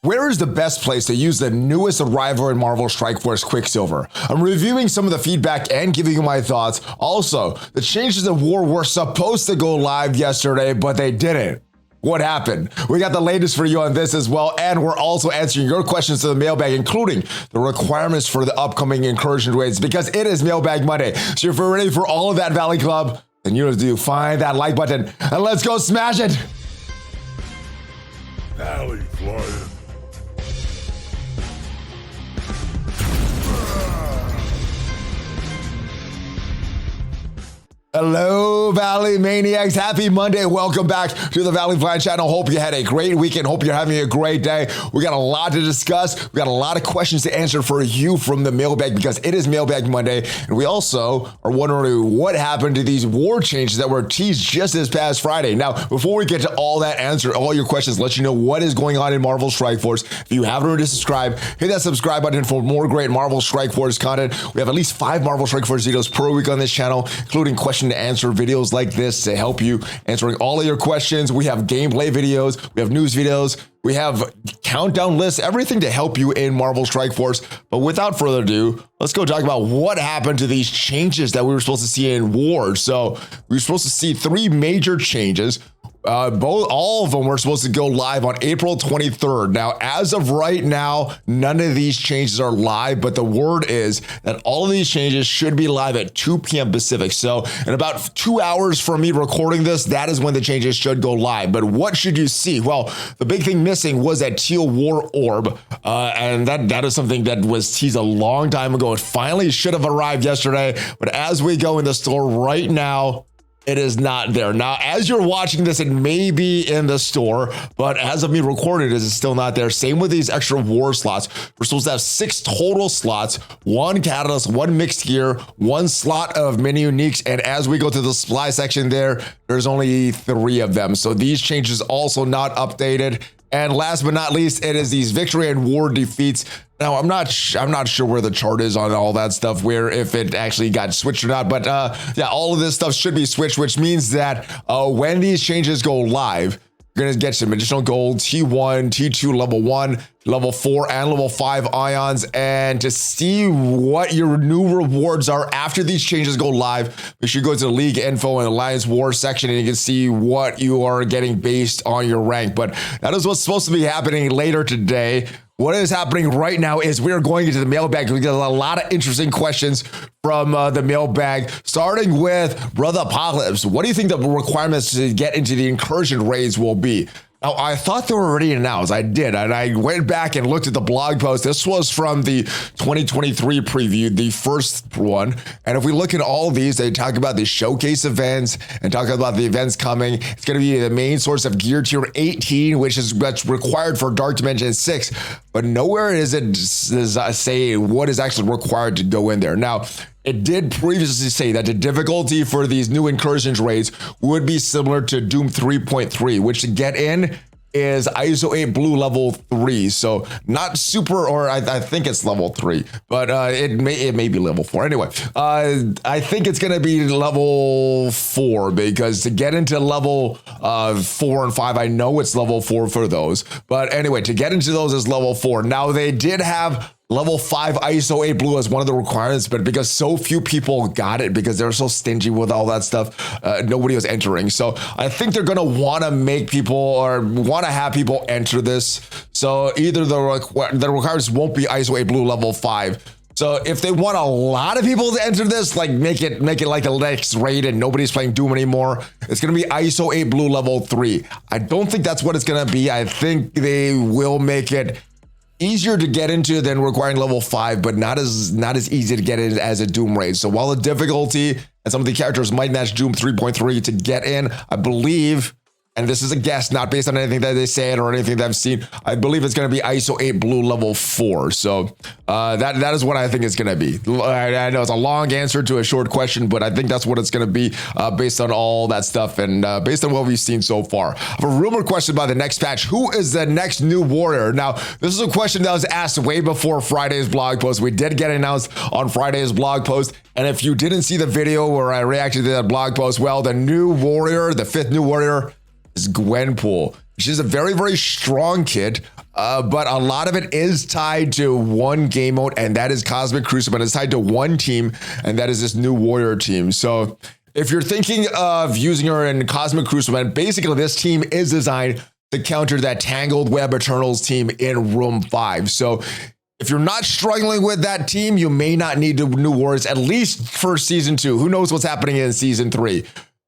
Where is the best place to use the newest arrival in Marvel Strike Force Quicksilver? I'm reviewing some of the feedback and giving you my thoughts. Also, the changes in War were supposed to go live yesterday, but they didn't. What happened? We got the latest for you on this as well, and we're also answering your questions to the mailbag, including the requirements for the upcoming incursion raids, because it is Mailbag Monday. So if you're ready for all of that, Valley Club, then you have to find that like button, and let's go smash it! ValleyFlyin. Hello, Valley Maniacs. Happy Monday. Welcome back to the ValleyFlyin channel. Hope you had a great weekend. Hope you're having a great day. We got a lot to discuss. We got a lot of questions to answer for you from the mailbag because it is Mailbag Monday. And we also are wondering what happened to these war changes that were teased just this past Friday. Now, before we get to all that, answer all your questions, let you know what is going on in Marvel Strike Force. If you haven't already subscribed, hit that subscribe button for more great Marvel Strike Force content. We have at least 5 Marvel Strike Force videos per week on this channel, including question to answer videos like this to help you answering all of your questions. We have gameplay videos, we have news videos, we have countdown lists, everything to help you in Marvel Strike Force. But without further ado, let's go talk about what happened to these changes that we were supposed to see in War. So we were supposed to see 3 major changes. All of them were supposed to go live on April 23rd. Now, as of right now, none of these changes are live, but the word is that all of these changes should be live at 2 p.m. Pacific. So in about 2 hours from me recording this, that is when the changes should go live. But what should you see? Well, the big thing missing was that teal war orb. And that is something that was teased a long time ago. It finally should have arrived yesterday. But as we go in the store right now, it is not there. Now, as you're watching this, it may be in the store, but as of me recording it, it's still not there. Same with these extra war slots. We're supposed to have 6 total slots, 1 catalyst, 1 mixed gear, 1 slot of mini uniques. And as we go to the supply section there's only 3 of them. So these changes also not updated. And last but not least, it is these victory and war defeats. Now, I'm not sure where the chart is on all that stuff, where if it actually got switched or not. But yeah, all of this stuff should be switched, which means that when these changes go live, you're going to get some additional gold, T1, T2, level 1, level 4, and level 5 ions. And to see what your new rewards are after these changes go live, make sure you go to the League Info and Alliance War section, and you can see what you are getting based on your rank. But that is what's supposed to be happening later today. What is happening right now is we are going into the mailbag. We got a lot of interesting questions from the mailbag, starting with Brother Apocalypse. What do you think the requirements to get into the incursion raids will be? Now, I thought they were already announced. I did. And I went back and looked at the blog post. This was from the 2023 preview, the first one. And if we look at all of these, they talk about the showcase events and talk about the events coming. It's going to be the main source of gear tier 18, which is what's required for Dark Dimension 6. But nowhere does it say what is actually required to go in there. Now, it did previously say that the difficulty for these new incursions raids would be similar to Doom 3.3, which to get in is ISO 8 blue level 3. So not super, or I think it's level 3, but it may be level 4. Anyway, I think it's going to be level 4 because to get into level 4 and 5, I know it's level 4 for those. But anyway, to get into those is level 4. Now they did have level 5 ISO 8 blue as one of the requirements, but because so few people got it, because they're so stingy with all that stuff, nobody was entering. So I think they're going to want to make people or want to have people enter this. So either the requirements won't be ISO 8 blue level 5. So if they want a lot of people to enter this, like make it like the next raid and nobody's playing Doom anymore, it's going to be ISO 8 blue level 3. I don't think that's what it's going to be. I think they will make it easier to get into than requiring level 5, but not as easy to get in as a Doom raid. So while the difficulty and some of the characters might match Doom 3.3 to get in, I believe, and this is a guess, not based on anything that they said or anything that I've seen, I believe it's going to be ISO 8 blue level 4. So that is what I think it's going to be. I know it's a long answer to a short question, but I think that's what it's going to be based on all that stuff and based on what we've seen so far. I have a rumor question about the next patch. Who is the next new warrior? Now, this is a question that was asked way before Friday's blog post. We did get announced on Friday's blog post. And if you didn't see the video where I reacted to that blog post, well, the new warrior, the 5th new warrior, is Gwenpool. She's a very, very strong kid. but a lot of it is tied to one game mode, and that is Cosmic Crucible. It's tied to one team, and that is this new Warrior team. So if you're thinking of using her in Cosmic Crucible, and basically this team is designed to counter that Tangled Web Eternals team in Room 5. So if you're not struggling with that team, you may not need the new Warriors, at least for Season 2. Who knows what's happening in Season 3?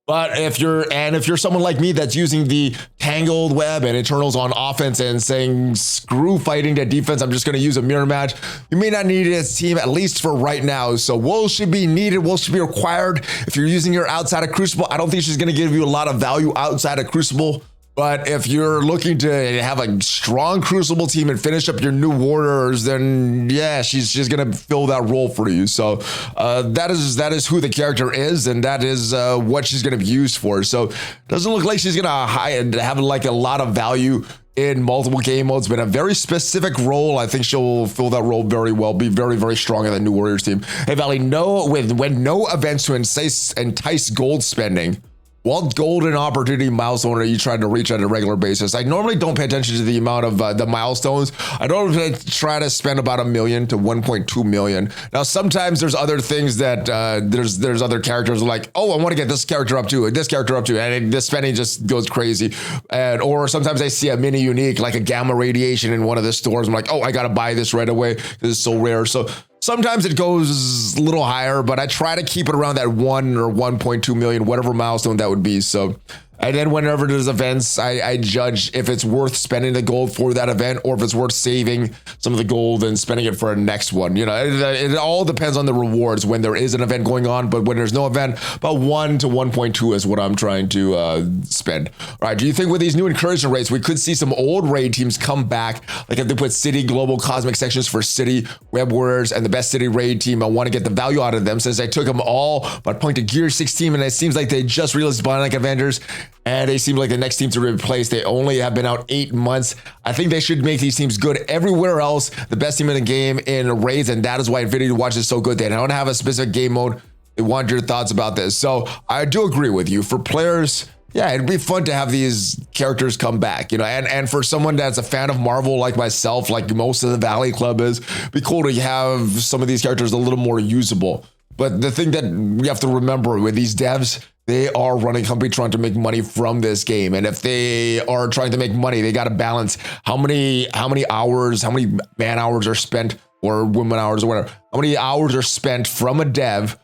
But if you're someone like me that's using the Tangled Web and Eternals on offense and saying, screw fighting that defense, I'm just going to use a mirror match, you may not need this team, at least for right now. So Will should be needed. Will should be required. If you're using her outside of Crucible, I don't think she's going to give you a lot of value outside of Crucible. But if you're looking to have a strong Crucible team and finish up your new Warriors, then yeah, she's gonna fill that role for you. So that is who the character is, and that is what she's gonna be used for. So it doesn't look like she's gonna have like a lot of value in multiple game modes, but a very specific role. I think she'll fill that role very well, be very, very strong in the new Warriors team. Hey, Valley, when no events to entice gold spending, what golden opportunity milestone are you trying to reach on a regular basis? I normally don't pay attention to the amount of the milestones. I normally try to spend about $1 million to 1.2 million. Now, sometimes there's other things that there's other characters like, oh, I want to get this character up to, and this spending just goes crazy. Or sometimes I see a mini unique like a gamma radiation in one of the stores. I'm like, oh, I got to buy this right away because it's so rare. So sometimes it goes a little higher, but I try to keep it around that 1 or 1.2 million, whatever milestone that would be. So, and then whenever there's events, I judge if it's worth spending the gold for that event or if it's worth saving some of the gold and spending it for a next one. You know, it all depends on the rewards when there is an event going on, but when there's no event, about 1 to 1.2 is what I'm trying to spend. All right, do you think with these new incursion rates, we could see some old raid teams come back? Like if they put City Global Cosmic sections for City, Web Warriors, and the best City raid team, I want to get the value out of them since I took them all, but pointed Gear 16, and it seems like they just released Bionic Avengers, and they seem like the next team to replace. They only have been out 8 months. I think they should make these teams good everywhere else. The best team in the game in raids, and that is why Infinity Watch is so good. They don't have a specific game mode. They want your thoughts about this. So I do agree with you. For players, yeah, it'd be fun to have these characters come back, you know, and for someone that's a fan of Marvel like myself, like most of the Valley Club is, it'd be cool to have some of these characters a little more usable. But the thing that we have to remember with these devs, they are running a company trying to make money from this game. And if they are trying to make money, they got to balance how many hours, how many man hours are spent, or women hours or whatever, how many hours are spent from a dev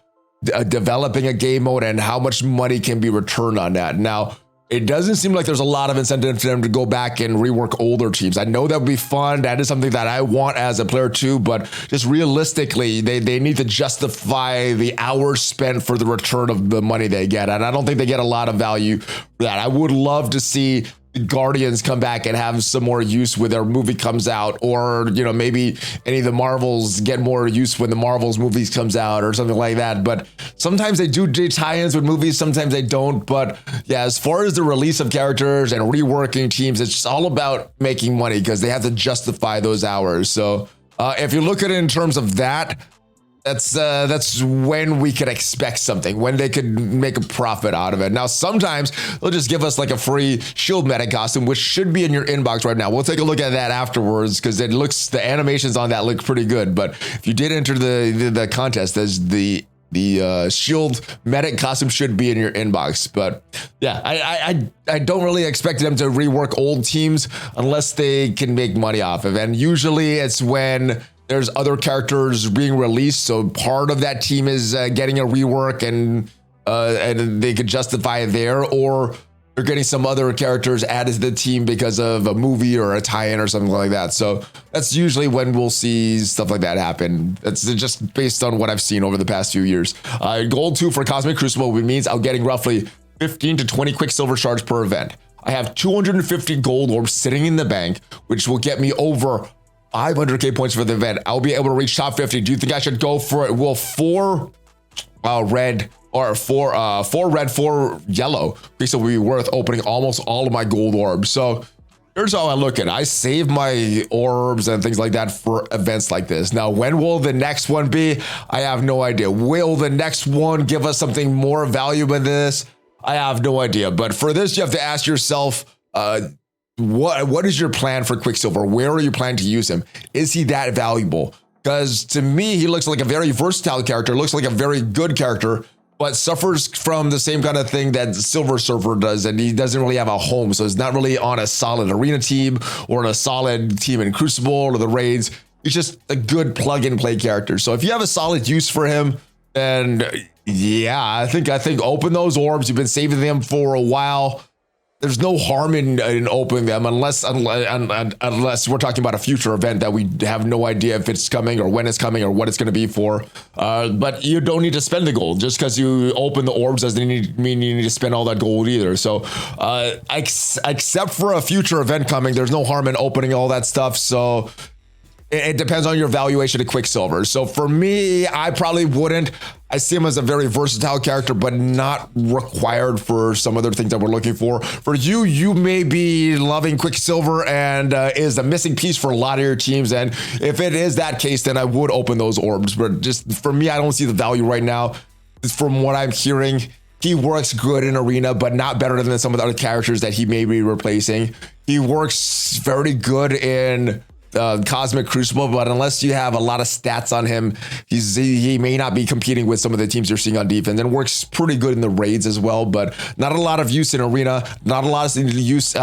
developing a game mode and how much money can be returned on that. Now, it doesn't seem like there's a lot of incentive for them to go back and rework older teams. I know that would be fun. That is something that I want as a player too, but just realistically, they need to justify the hours spent for the return of the money they get. And I don't think they get a lot of value for that. I would love to see Guardians come back and have some more use when their movie comes out, or you know, maybe any of the Marvels get more use when the Marvels movies comes out or something like that. But sometimes they do tie-ins with movies, sometimes they don't. But yeah, as far as the release of characters and reworking teams, it's just all about making money because they have to justify those hours. So if you look at it in terms of that, that's when we could expect something, when they could make a profit out of it. Now, sometimes they'll just give us like a free shield medic costume, which should be in your inbox right now. We'll take a look at that afterwards because the animations on that look pretty good. But if you did enter the contest, there's the shield medic costume should be in your inbox. But yeah, I don't really expect them to rework old teams unless they can make money off of it. And usually it's when there's other characters being released, so part of that team is getting a rework, and they could justify it there, or they're getting some other characters added to the team because of a movie or a tie-in or something like that. So that's usually when we'll see stuff like that happen. That's just based on what I've seen over the past few years. Gold 2 for Cosmic Crucible means I'm getting roughly 15 to 20 Quicksilver shards per event. I have 250 gold orbs sitting in the bank, which will get me over 500k points for the event. I'll be able to reach top 50. Do you think I should go for it? Well, 4 red or 4 red, 4 yellow. This will be worth opening almost all of my gold orbs. So here's how I look at it. I save my orbs and things like that for events like this. Now, when will the next one be? I have no idea. Will the next one give us something more valuable than this? I have no idea. But for this, you have to ask yourself, what is your plan for Quicksilver? Where are you planning to use him? Is he that valuable? Because to me, he looks like a very versatile character, looks like a very good character, but suffers from the same kind of thing that Silver Surfer does, and he doesn't really have a home. So he's not really on a solid arena team or on a solid team in Crucible or the raids. He's just a good plug-and-play character. So if you have a solid use for him, then yeah, I think open those orbs. You've been saving them for a while. There's no harm in opening them unless we're talking about a future event that we have no idea if it's coming or when it's coming or what it's going to be for. But you don't need to spend the gold. Just because you open the orbs doesn't mean you need to spend all that gold either. So except for a future event coming, there's no harm in opening all that stuff. So it depends on your valuation of Quicksilver. So for me, I probably wouldn't. I see him as a very versatile character, but not required for some other things that we're looking for. For you, you may be loving Quicksilver and is a missing piece for a lot of your teams. And if it is that case, then I would open those orbs. But just for me, I don't see the value right now. From what I'm hearing, he works good in Arena, but not better than some of the other characters that he may be replacing. He works very good in Cosmic Crucible, but unless you have a lot of stats on him, he may not be competing with some of the teams you're seeing on defense, and works pretty good in the raids as well, but not a lot of use in Arena, not a lot of uses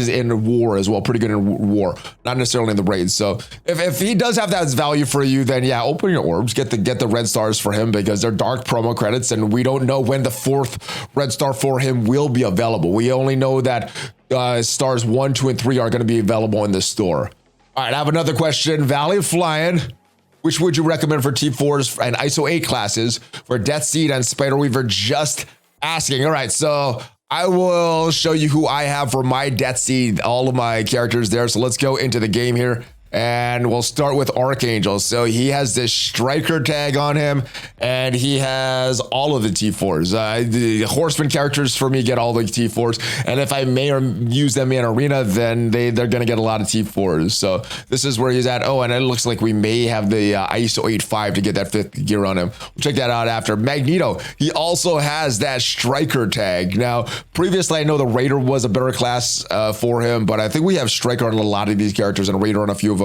in War as well, pretty good in War, not necessarily in the raids. So if he does have that value for you, then yeah, open your orbs, get the red stars for him, because they're dark promo credits, and we don't know when the 4th red star for him will be available. We only know that stars 1, 2, and 3 are going to be available in the store. All right, I have another question. ValleyFlyin, which would you recommend for T4s and ISO 8 classes for Death Seed and Spider Weaver? Just asking. All right, so I will show you who I have for my Death Seed, all of my characters there. So let's go into the game here. And we'll start with Archangel. So he has this striker tag on him, and he has all of the T4s. The Horseman characters for me get all the T4s, and if I may use them in Arena, then they're going to get a lot of T4s. So this is where he's at. Oh, and it looks like we may have the ISO 8.5 to get that 5th gear on him. We'll check that out after. Magneto, he also has that striker tag. Now, previously, I know the Raider was a better class for him, but I think we have striker on a lot of these characters and Raider on a few of them.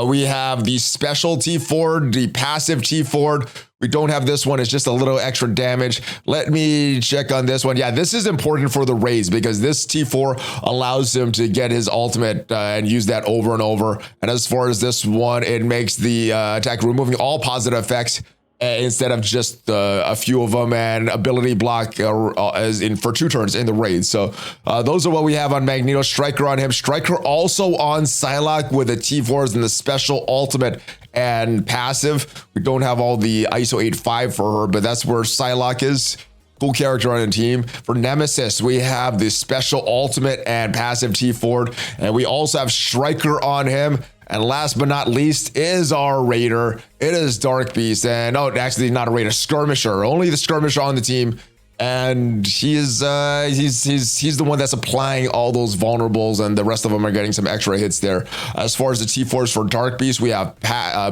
We have the special T4, the passive T4. We don't have this one. It's just a little extra damage. Let me check on this one. Yeah, this is important for the raids because this T4 allows him to get his ultimate and use that over and over. And as far as this one, it makes the attack removing all positive effects instead of just a few of them, and ability block as in for 2 turns in the raid. So those are what we have on Magneto. Striker on him. Striker also on Psylocke with the T4s and the special ultimate and passive. We don't have all the ISO 8.5 for her, but that's where Psylocke is. Cool character on the team. For Nemesis, we have the special ultimate and passive T4, and we also have Striker on him. And last but not least is our Raider. It is Dark Beast, and oh, actually not a Raider, Skirmisher. Only the Skirmisher on the team, and he's the one that's applying all those vulnerables, and the rest of them are getting some extra hits there. As far as the T4s for Dark Beast, we have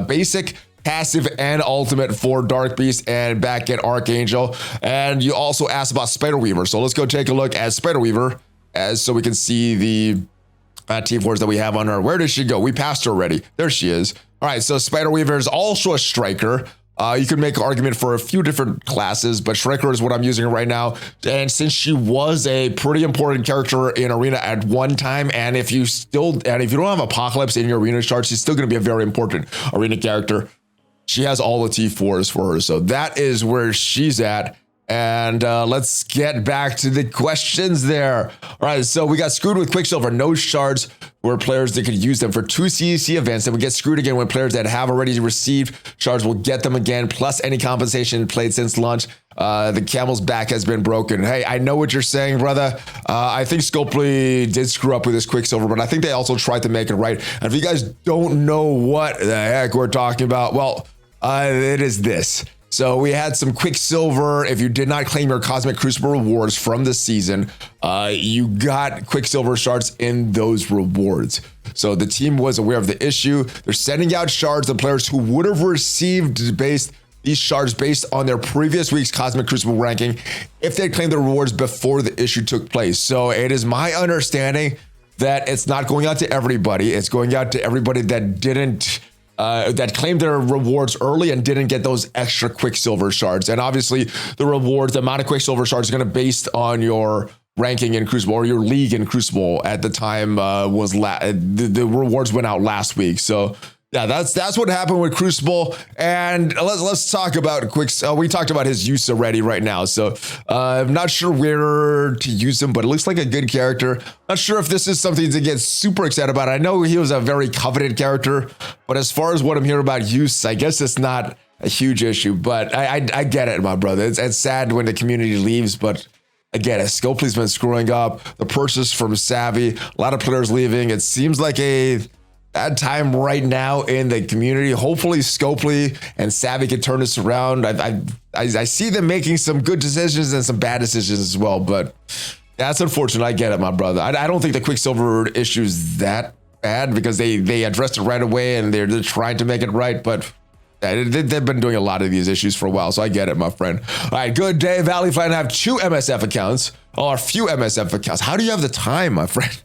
basic, passive, and ultimate for Dark Beast and back at Archangel. And you also asked about Spider Weaver, so let's go take a look at Spider Weaver so we can see the T4s that we have on her. Where did she go? We passed her already. There she is. All right, so Spider Weaver is also a striker. You could make an argument for a few different classes, but striker is what I'm using right now. And since she was a pretty important character in Arena at one time, and if you don't have Apocalypse in your Arena chart, she's still going to be a very important Arena character. She has all the T4s for her, so that is where she's at. And let's get back to the questions there. All right, so we got screwed with Quicksilver. No shards where players that could use them for 2 CEC events. And we get screwed again when players that have already received shards will get them again, plus any compensation played since launch. The camel's back has been broken. Hey, I know what you're saying, brother. I think Scopely did screw up with this Quicksilver, but I think they also tried to make it right. And if you guys don't know what the heck we're talking about, well, it is this. So we had some Quicksilver. If you did not claim your Cosmic Crucible rewards from this season, you got Quicksilver shards in those rewards. So the team was aware of the issue. They're sending out shards to players who would have received based these shards based on their previous week's Cosmic Crucible ranking if they claimed the rewards before the issue took place. So it is my understanding that it's not going out to everybody. It's going out to everybody that didn't that claimed their rewards early and didn't get those extra Quicksilver shards. And obviously the rewards, the amount of Quicksilver shards is going to be based on your ranking in Crucible or your league in Crucible at the time the rewards went out last week. So yeah, that's what happened with Crucible. And let's talk about we talked about his use already right now. So I'm not sure where to use him, but it looks like a good character. Not sure if this is something to get super excited about. I know he was a very coveted character, but as far as what I'm hearing about use, I guess it's not a huge issue. But I get it, my brother. It's sad when the community leaves, but again, Scopely's been screwing up. The purchase from Savvy, a lot of players leaving. It seems like a bad time right now in the community. Hopefully Scopely and Savvy can turn this around. I see them making some good decisions and some bad decisions as well, but that's unfortunate. I get it, my brother. I don't think the Quicksilver issue is that bad because they addressed it right away and they're trying to make it right, but they've been doing a lot of these issues for a while, so I get it, my friend. All right, good day. ValleyFlyin have 2 MSF accounts, or a few MSF accounts. How do you have the time, my friend?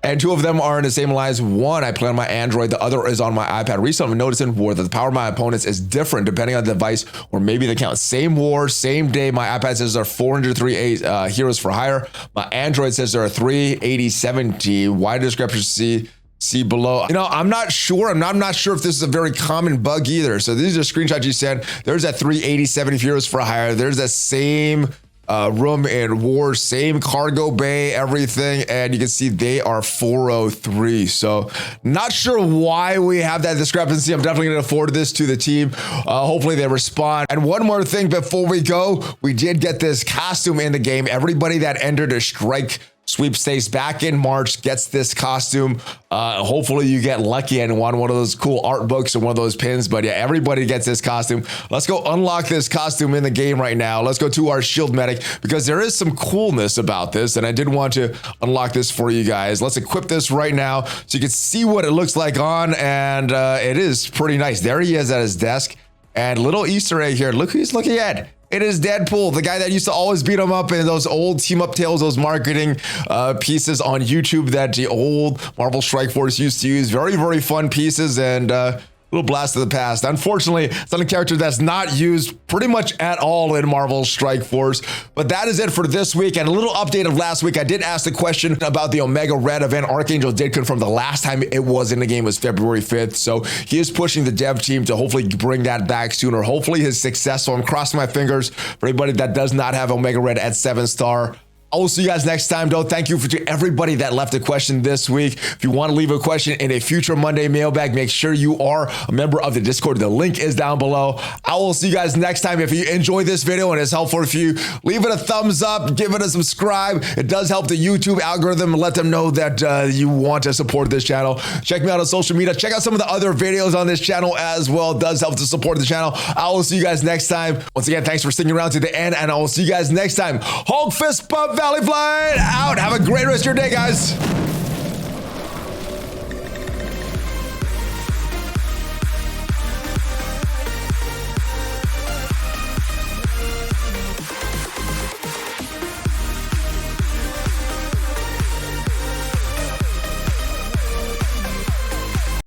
And 2 of them are in the same lines. One, I play on my Android. The other is on my iPad. Recently, I'm noticing war that the power of my opponents is different depending on the device or maybe the count. Same war, same day. My iPad says there are 403 heroes for hire. My Android says there are 38070. Why discrepancy? See below. You know, I'm not sure. I'm not sure if this is a very common bug either. So these are screenshots you sent. There's that 38070 heroes for hire. There's that same room in war, same cargo bay, everything, and you can see they are 403. So not sure why we have that discrepancy. I'm definitely going to forward this to the team. Hopefully they respond. And one more thing before we go, we did get this costume in the game. Everybody that entered a strike sweepstakes back in March gets this costume. Hopefully you get lucky and won one of those cool art books or one of those pins. But yeah, everybody gets this costume. Let's go unlock this costume in the game right now. Let's go to our shield medic because there is some coolness about this. And I did want to unlock this for you guys. Let's equip this right now so you can see what it looks like on. And it is pretty nice. There he is at his desk. And little Easter egg here. Look who he's looking at. It is Deadpool, the guy that used to always beat him up in those old team up tales, those marketing pieces on YouTube that the old Marvel Strike Force used to use. Very, very fun pieces and little blast of the past. Unfortunately, it's not a character that's not used pretty much at all in Marvel Strike Force. But that is it for this week. And a little update of last week. I did ask the question about the Omega Red event. Archangel did confirm the last time it was in the game was February 5th. So he is pushing the dev team to hopefully bring that back sooner. Hopefully he's successful. I'm crossing my fingers for anybody that does not have Omega Red at 7-star. I will see you guys next time, though. Thank you to everybody that left a question this week. If you want to leave a question in a future Monday mailbag, make sure you are a member of the Discord. The link is down below. I will see you guys next time. If you enjoyed this video and it's helpful for you, leave it a thumbs up, give it a subscribe. It does help the YouTube algorithm let them know that you want to support this channel. Check me out on social media. Check out some of the other videos on this channel as well. It does help to support the channel. I will see you guys next time. Once again, thanks for sticking around to the end, and I will see you guys next time. Hulk fist bump. ValleyFlyin out. Have a great rest of your day, guys.